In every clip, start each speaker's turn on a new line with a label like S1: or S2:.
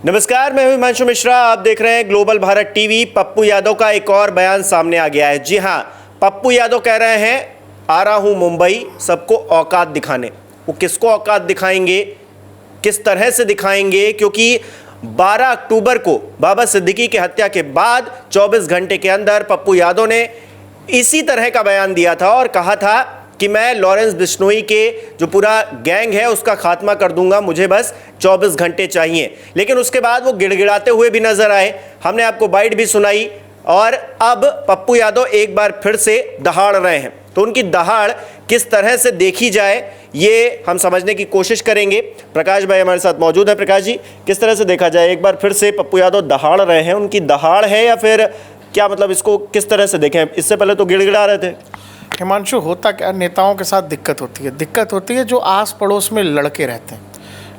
S1: नमस्कार, मैं हूं हिमांशु मिश्रा। आप देख रहे हैं ग्लोबल भारत टीवी। पप्पू यादव का एक और बयान सामने आ गया है। जी हां, पप्पू यादव कह रहे हैं आ रहा हूं मुंबई सबको औकात दिखाने। वो किसको औकात दिखाएंगे, किस तरह से दिखाएंगे? क्योंकि 12 अक्टूबर को बाबा सिद्दीकी की हत्या के बाद 24 घंटे के अंदर पप्पू यादव ने इसी तरह का बयान दिया था और कहा था कि मैं लॉरेंस बिश्नोई के जो पूरा गैंग है उसका खात्मा कर दूंगा, मुझे बस 24 घंटे चाहिए। लेकिन उसके बाद वो गिड़गिड़ाते हुए भी नजर आए, हमने आपको बाइट भी सुनाई और अब पप्पू यादव एक बार फिर से दहाड़ रहे हैं। तो उनकी दहाड़ किस तरह से देखी जाए ये हम समझने की कोशिश करेंगे। प्रकाश भाई हमारे साथ मौजूद है। प्रकाश जी, किस तरह से देखा जाए, एक बार फिर से पप्पू यादव दहाड़ रहे हैं, उनकी दहाड़ है या फिर क्या, मतलब इसको किस तरह से देखें? इससे पहले तो गिड़गिड़ा रहे थे।
S2: हिमांशु, होता क्या, नेताओं के साथ दिक्कत होती है जो आस पड़ोस में लड़के रहते हैं,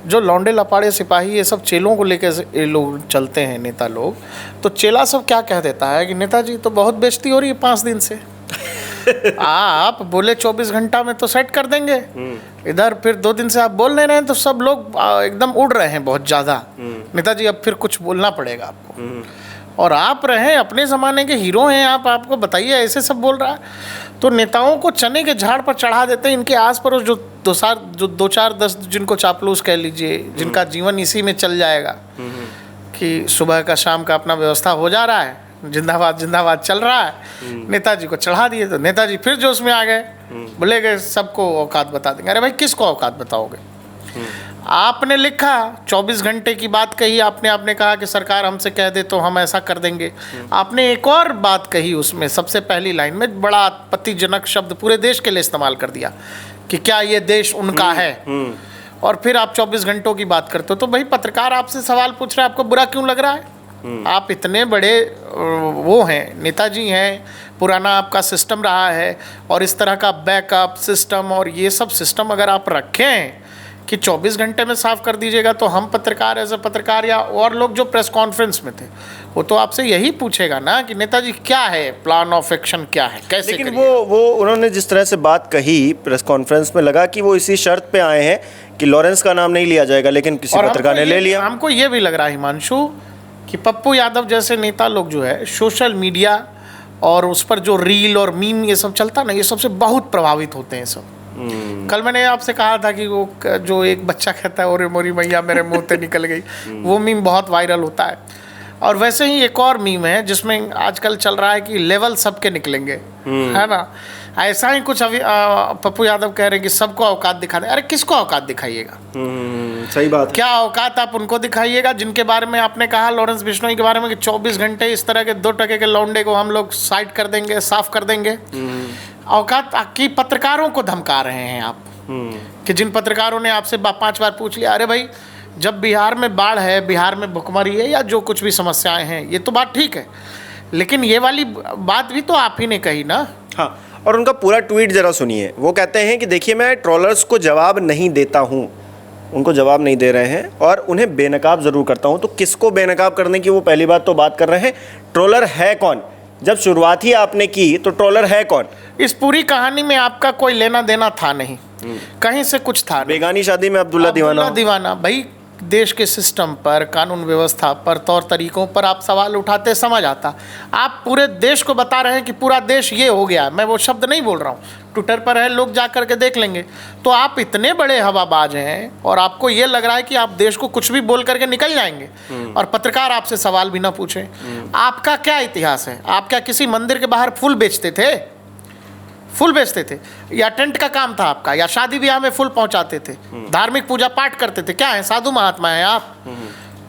S2: जो लौंडे लपाड़े सिपाही ये सब चेलों को लेकर ये लोग चलते हैं, नेता लोग। तो चेला सब क्या कह देता है कि नेताजी तो बहुत बेइज्जती हो रही है 5 दिन से आप बोले 24 घंटा में तो सेट कर देंगे, इधर फिर 2 दिन से आप बोल नहीं रहे हैं तो सब लोग एकदम उड़ रहे हैं बहुत ज़्यादा। नेताजी अब फिर कुछ बोलना पड़ेगा आपको, और आप रहे अपने ज़माने के हीरो हैं, आपको बताइए ऐसे सब बोल रहा है। तो नेताओं को चने के झाड़ पर चढ़ा देते हैं। इनके आस पड़ोस जो 2-4-10 जिनको चापलूस कह लीजिए, जिनका जीवन इसी में चल जाएगा कि सुबह का शाम का अपना व्यवस्था हो जा रहा है, जिंदाबाद जिंदाबाद चल रहा है, नेताजी को चढ़ा दिए तो नेताजी फिर जोश में आ गए, बोले गए सबको औकात बता देंगे। अरे भाई, किसको औकात बताओगे? आपने लिखा 24 घंटे की बात कही, आपने कहा कि सरकार हमसे कह दे तो हम ऐसा कर देंगे। आपने एक और बात कही उसमें, सबसे पहली लाइन में बड़ा आपत्तिजनक शब्द पूरे देश के लिए इस्तेमाल कर दिया कि क्या ये देश उनका है, और फिर आप 24 घंटों की बात करते हो। तो भाई, पत्रकार आपसे सवाल पूछ रहा है, आपको बुरा क्यों लग रहा है? आप इतने बड़े वो हैं, नेताजी हैं, पुराना आपका सिस्टम रहा है, और इस तरह का बैकअप सिस्टम और ये सब सिस्टम अगर आप रखें कि 24 घंटे में साफ कर दीजिएगा, तो हम पत्रकार, एज ए पत्रकार या और लोग जो प्रेस कॉन्फ्रेंस में थे, वो तो आपसे यही पूछेगा ना कि नेताजी क्या है, प्लान ऑफ एक्शन क्या है, कैसे?
S1: लेकिन वो उन्होंने जिस तरह से बात कही प्रेस कॉन्फ्रेंस में, लगा कि वो इसी शर्त पे आए हैं कि लॉरेंस का नाम नहीं लिया जाएगा, लेकिन किसी पत्रकार ने ले लिया।
S2: हमको ये भी लग रहा है हिमांशु कि पप्पू यादव जैसे नेता लोग जो है सोशल मीडिया और उस पर जो रील और मीम ये सब चलता ना, ये सबसे बहुत प्रभावित होते हैं सब। कल मैंने आपसे कहा था कि वो जो एक बच्चा कहता है ओरे मोरी मैया मेरे मुंह से निकल गई, वो मीम बहुत वायरल होता है। और वैसे ही एक और मीम है जिसमें आजकल चल रहा है कि लेवल सबके निकलेंगे, है ना? ऐसा ही कुछ अभी पप्पू यादव कह रहे हैं कि सबको औकात दिखा दें। अरे किसको औकात दिखाइएगा?
S1: सही बात।
S2: क्या औकात आप उनको दिखाइएगा जिनके बारे में आपने कहा, लॉरेंस बिश्नोई के बारे में, कि 24 घंटे इस तरह के 2 टके के लौंडे को हम लोग साइड कर देंगे, साफ कर देंगे। औकात की पत्रकारों को धमका रहे हैं आप, कि जिन पत्रकारों ने आपसे 5 बार पूछ लिया, अरे भाई जब बिहार में बाढ़ है, बिहार में भुखमरी है, या जो कुछ भी समस्याएं हैं, ये तो बात ठीक है, लेकिन ये वाली बात भी तो आप ही ने कही ना।
S1: हाँ, और उनका पूरा ट्वीट जरा सुनिए। वो कहते हैं कि देखिए, मैं ट्रोलर्स को जवाब नहीं देता हूँ, उनको जवाब नहीं दे रहे हैं, और उन्हें बेनकाब ज़रूर करता हूँ। तो किसको बेनकाब करने की वो पहली बात तो बात कर रहे हैं, ट्रोलर है कौन? जब शुरुआत ही आपने की तो ट्रोलर है कौन?
S2: इस पूरी कहानी में आपका कोई लेना देना था नहीं, कहीं से कुछ था नहीं।
S1: बेगानी शादी में अब्दुल्ला दीवाना
S2: भाई, देश के सिस्टम पर, कानून व्यवस्था पर, तौर तरीकों पर आप सवाल उठाते, समझ आता। आप पूरे देश को बता रहे हैं कि पूरा देश ये हो गया, मैं वो शब्द नहीं बोल रहा हूँ, ट्विटर पर है, लोग जा कर के देख लेंगे। तो आप इतने बड़े हवाबाज हैं और आपको ये लग रहा है कि आप देश को कुछ भी बोल करके निकल जाएंगे और पत्रकार आपसे सवाल भी ना पूछें। आपका क्या इतिहास है? आप क्या किसी मंदिर के बाहर फूल बेचते थे? या टेंट का काम था आपका, या शादी ब्याह में फूल पहुंचाते थे, धार्मिक पूजा पाठ करते थे? क्या है, साधु महात्मा है आप?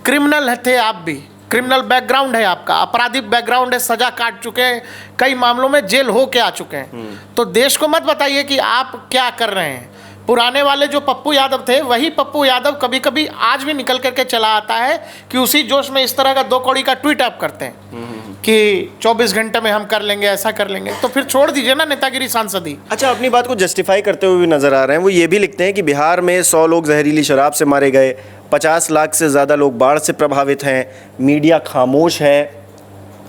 S2: क्रिमिनल थे आप भी, क्रिमिनल बैकग्राउंड है आपका, आपराधिक बैकग्राउंड है, सजा काट चुके हैं, कई मामलों में जेल हो के आ चुके हैं। तो देश को मत बताइए कि आप क्या कर रहे हैं। पुराने वाले जो पप्पू यादव थे, वही पप्पू यादव कभी कभी आज भी निकल करके चला आता है कि उसी जोश में इस तरह का 2 कौड़ी का ट्वीट आप करते हैं कि 24 घंटे में हम कर लेंगे, ऐसा कर लेंगे। तो फिर छोड़ दीजिए ना नेतागिरी सांसदी।
S1: अच्छा, अपनी बात को जस्टिफाई करते हुए भी नजर आ रहे हैं। वो ये भी लिखते हैं कि बिहार में 100 लोग जहरीली शराब से मारे गए, 50 लाख से ज़्यादा लोग बाढ़ से प्रभावित हैं, मीडिया खामोश है,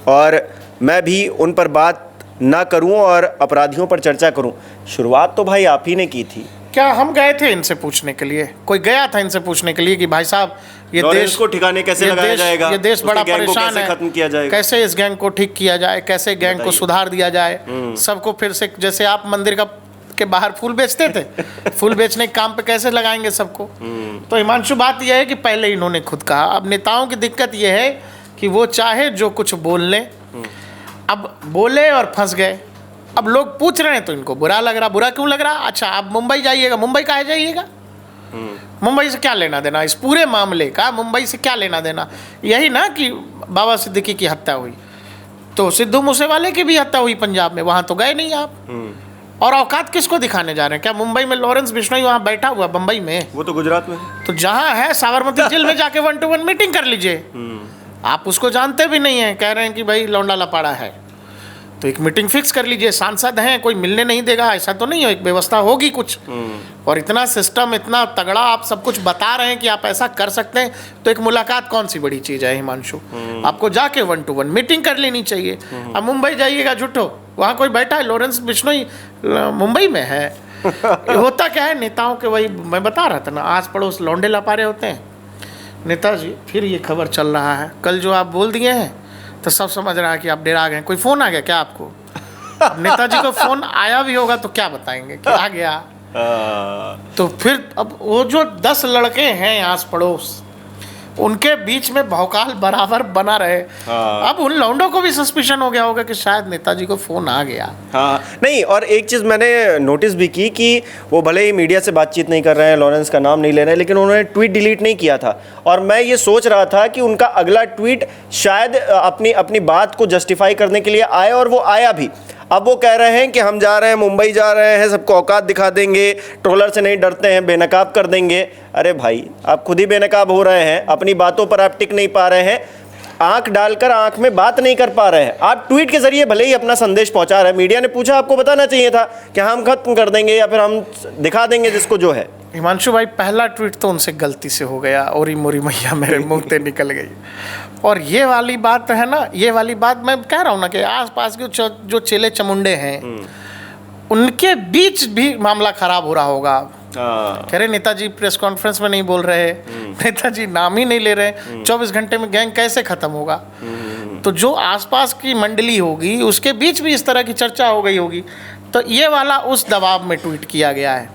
S1: और मैं भी उन पर बात ना करूं और अपराधियों पर चर्चा करूं। शुरुआत तो भाई आप ही ने की थी।
S2: क्या हम गए थे इनसे पूछने के लिए? कोई गया था इनसे पूछने के लिए कि भाई साहब ये
S1: लॉरेंस
S2: देश
S1: को ठिकाने कैसे
S2: ये
S1: लगाया
S2: देश-
S1: जाएगा,
S2: ये देश
S1: उसके
S2: बड़ा
S1: गैंग को
S2: परेशान
S1: कैसे
S2: है,
S1: खत्म किया जाएगा,
S2: कैसे इस गैंग को ठीक किया जाए, कैसे गैंग को
S1: बताइए।
S2: सुधार दिया जाए, सबको फिर से जैसे आप मंदिर के बाहर फूल बेचते थे, फूल बेचने के काम पे कैसे लगाएंगे सबको। तो हिमांशु, बात यह है कि पहले इन्होंने खुद कहा, अब नेताओं की दिक्कत यह है कि वो चाहे जो कुछ बोल लें, अब बोले और फंस गए। अब लोग पूछ रहे हैं तो इनको बुरा लग रहा। बुरा क्यों लग रहा? अच्छा, आप मुंबई जाइएगा, मुंबई काहे जाइएगा? मुंबई से क्या लेना देना इस पूरे मामले का? मुंबई से क्या लेना देना? यही ना कि बाबा सिद्दीकी की हत्या हुई तो सिद्धू मूसेवाले की भी हत्या हुई पंजाब में, वहां तो गए नहीं आप। और औकात किसको दिखाने जा रहे हैं? क्या मुंबई में लॉरेंस बिश्नोई वहां बैठा हुआ, बंबई में?
S1: वो तो गुजरात में।
S2: तो जहां है साबरमती जेल में जाके 1-to-1 मीटिंग कर लीजिए। आप उसको जानते भी नहीं है, कह रहे हैं कि भाई लौंडा लपाड़ा है, तो एक मीटिंग फिक्स कर लीजिए। सांसद हैं, कोई मिलने नहीं देगा, ऐसा तो नहीं है, एक व्यवस्था होगी कुछ। और इतना सिस्टम, इतना तगड़ा आप सब कुछ बता रहे हैं कि आप ऐसा कर सकते हैं, तो एक मुलाकात कौन सी बड़ी चीज़ है हिमांशु? आपको जाके 1-to-1 मीटिंग कर लेनी चाहिए। अब मुंबई जाइएगा झूठो, वहाँ कोई बैठा है, लॉरेंस बिश्नोई मुंबई में है। होता क्या है नेताओं के, वही मैं बता रहा था ना, आस पड़ोस लौंडे लपारे होते हैं। नेताजी, फिर ये खबर चल रहा है, कल जो आप बोल दिए हैं तो सब समझ रहा है कि आप डरा गए। कोई फ़ोन आ गया क्या आपको? नेताजी को फ़ोन आया भी होगा तो क्या बताएंगे कि आ गया? तो फिर अब वो जो 10 लड़के हैं आस पड़ोस, उनके बीच में भौकाल बराबर बना रहे। अब उन लौंडों को भी सस्पिशन हो गया होगा कि शायद नेताजी को फ़ोन आ गया।
S1: हाँ, नहीं, और एक चीज़ मैंने नोटिस भी की कि वो भले ही मीडिया से बातचीत नहीं कर रहे हैं, लॉरेंस का नाम नहीं ले रहे हैं, लेकिन उन्होंने ट्वीट डिलीट नहीं किया था। और मैं ये सोच रहा था कि उनका अगला ट्वीट शायद अपनी बात को जस्टिफाई करने के लिए आए, और वो आया भी। अब वो कह रहे हैं कि हम जा रहे हैं, मुंबई जा रहे हैं, सबको औकात दिखा देंगे, ट्रोलर से नहीं डरते हैं, बेनकाब कर देंगे। अरे भाई, आप खुद ही बेनकाब हो रहे हैं, अपनी बातों पर आप टिक नहीं पा रहे हैं, आंख डालकर आंख में बात नहीं कर पा रहे हैं। आप ट्वीट के जरिए भले ही अपना संदेश पहुंचा रहे हैं, मीडिया ने पूछा, आपको बताना चाहिए था कि हम खत्म कर देंगे या फिर हम दिखा देंगे जिसको जो है।
S2: हिमांशु भाई, पहला ट्वीट तो उनसे गलती से हो गया, और मोरी मैया मेरे मुंह से निकल गई। और ये वाली बात है ना, ये वाली बात मैं कह रहा हूँ ना कि आसपास के जो चेले चमुंडे हैं, उनके बीच भी मामला खराब हो रहा होगा। कह रहे नेताजी प्रेस कॉन्फ्रेंस में नहीं बोल रहे, नेताजी नाम ही नहीं ले रहे, 24 घंटे में गैंग कैसे खत्म होगा? तो जो आसपास की मंडली होगी उसके बीच भी इस तरह की चर्चा हो गई होगी। तो ये वाला उस दबाव में ट्वीट किया गया है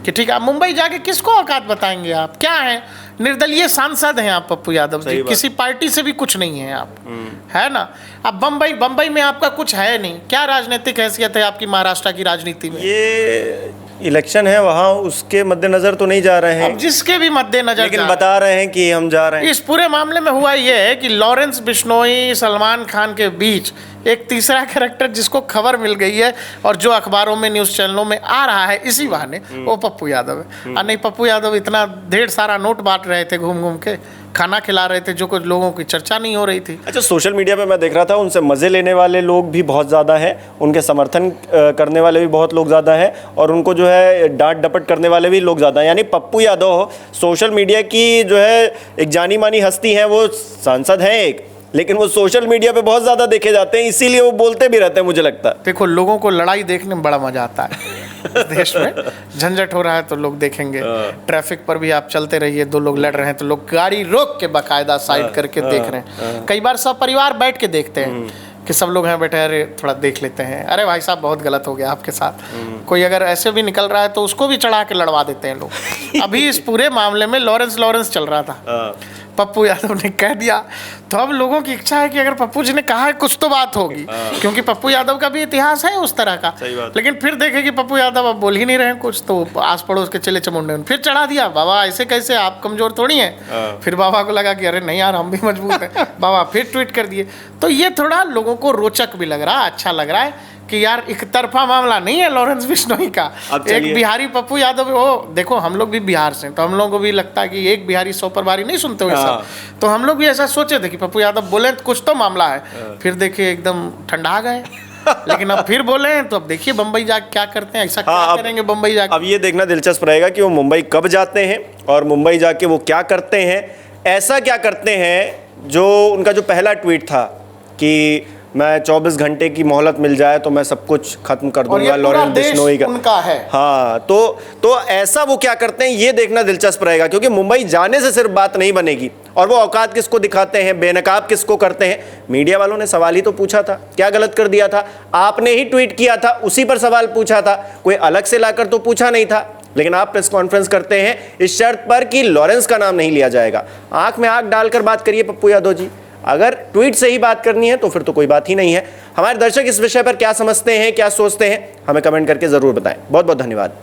S2: कि ठीक है, आप मुंबई जाके किसको औकात बताएंगे? आप क्या हैं? निर्दलीय सांसद हैं आप पप्पू यादव जी, किसी पार्टी से भी कुछ नहीं है आप, है ना? अब बम्बई में आपका कुछ है नहीं, क्या राजनीतिक हैसियत है आपकी महाराष्ट्र की राजनीति में?
S1: ये इलेक्शन है वहाँ, उसके मद्देनजर तो नहीं जा रहे हैं,
S2: अब जिसके भी मद्देनजर,
S1: लेकिन बता रहे हैं कि हम जा रहे हैं।
S2: इस पूरे मामले में हुआ ये है कि लॉरेंस बिश्नोई, सलमान खान के बीच एक तीसरा कैरेक्टर जिसको खबर मिल गई है और जो अखबारों में, न्यूज़ चैनलों में आ रहा है इसी बहाने, वो पप्पू यादव है। और नहीं, पप्पू यादव इतना ढेर सारा नोट बांट रहे थे, घूम घूम के खाना खिला रहे थे, जो कुछ लोगों की चर्चा नहीं हो रही थी।
S1: अच्छा, सोशल मीडिया पे मैं देख रहा था, उनसे मज़े लेने वाले लोग भी बहुत ज़्यादा हैं, उनके समर्थन करने वाले भी बहुत लोग ज़्यादा हैं, और उनको जो है डांट डपट करने वाले भी लोग ज़्यादा हैं। यानी पप्पू यादव सोशल मीडिया की जो है एक जानी मानी हस्ती हैं, वो सांसद हैं एक, लेकिन वो सोशल मीडिया पे बहुत ज़्यादा देखे जाते हैं, इसीलिए वो बोलते भी रहते हैं, मुझे लगता है।
S2: देखो, लोगों को लड़ाई देखने में बड़ा मजा आता है। इस देश में झंझट हो रहा है तो लोग देखेंगे, ट्रैफिक पर भी आप चलते रहिए, 2 लोग लड़ रहे हैं तो लोग गाड़ी रोक के बाकायदा साइड करके देख रहे हैं। कई बार सब परिवार बैठ के देखते हैं कि सब लोग हैं बैठे, अरे थोड़ा देख लेते हैं, अरे भाई साहब बहुत गलत हो गया आपके साथ। कोई अगर ऐसे भी निकल रहा है तो उसको भी चढ़ा के लड़वा देते हैं लोग। अभी इस पूरे मामले में लॉरेंस चल रहा था, पप्पू यादव ने कह दिया, तो अब लोगों की इच्छा है कि अगर पप्पू जी ने कहा है कुछ तो बात होगी, क्योंकि पप्पू यादव का भी इतिहास है उस तरह का। लेकिन फिर देखे कि पप्पू यादव अब बोल ही नहीं रहे कुछ, तो आस पड़ोस के चले चमुंडे फिर चढ़ा दिया, बाबा ऐसे कैसे, आप कमजोर थोड़ी हैं। फिर बाबा को लगा कि अरे नहीं यार, हम भी मजबूत हैं। बाबा फिर ट्वीट कर दिए। तो ये थोड़ा लोगों को रोचक भी लग रहा है, अच्छा लग रहा है कि यार एक तरफा मामला नहीं है लॉरेंस बिश्नोई का। एक बिहारी पप्पू यादव, वो देखो हम लोग भी बिहार से, तो हम लोगों को भी लगता है कि एक बिहारी 100 पर भारी नहीं सुनते हुए सब। तो हम लोग भी ऐसा सोचे थे कि पप्पू यादव बोले तो कुछ तो मामला है, फिर देखिए एकदम ठंडा गए। लेकिन अब फिर बोले हैं, तो अब देखिए बम्बई जाके क्या करते हैं, ऐसा क्या करेंगे बम्बई जाके।
S1: अब ये देखना दिलचस्प रहेगा कि वो मुंबई कब जाते हैं और मुंबई जाके वो क्या करते हैं, ऐसा क्या करते हैं जो उनका जो पहला ट्वीट था कि मैं 24 घंटे की मोहलत मिल जाए तो मैं सब कुछ खत्म कर
S2: और ये
S1: दूंगा,
S2: पूरा
S1: लॉरेंस
S2: देश
S1: बिश्नोई का
S2: उनका है।
S1: हाँ, तो ऐसा वो क्या करते हैं ये देखना दिलचस्प रहेगा, क्योंकि मुंबई जाने से सिर्फ बात नहीं बनेगी। और वो औकात किसको दिखाते हैं, बेनकाब किसको करते हैं। मीडिया वालों ने सवाल ही तो पूछा था, क्या गलत कर दिया था? आपने ही ट्वीट किया था, उसी पर सवाल पूछा था, कोई अलग से लाकर तो पूछा नहीं था। लेकिन आप प्रेस कॉन्फ्रेंस करते हैं इस शर्त पर कि लॉरेंस का नाम नहीं लिया जाएगा। आंख में आंख डालकर बात करिए पप्पू यादव जी। अगर ट्वीट से ही बात करनी है तो फिर तो कोई बात ही नहीं है। हमारे दर्शक इस विषय पर क्या समझते हैं, क्या सोचते हैं, हमें कमेंट करके जरूर बताएं। बहुत बहुत धन्यवाद।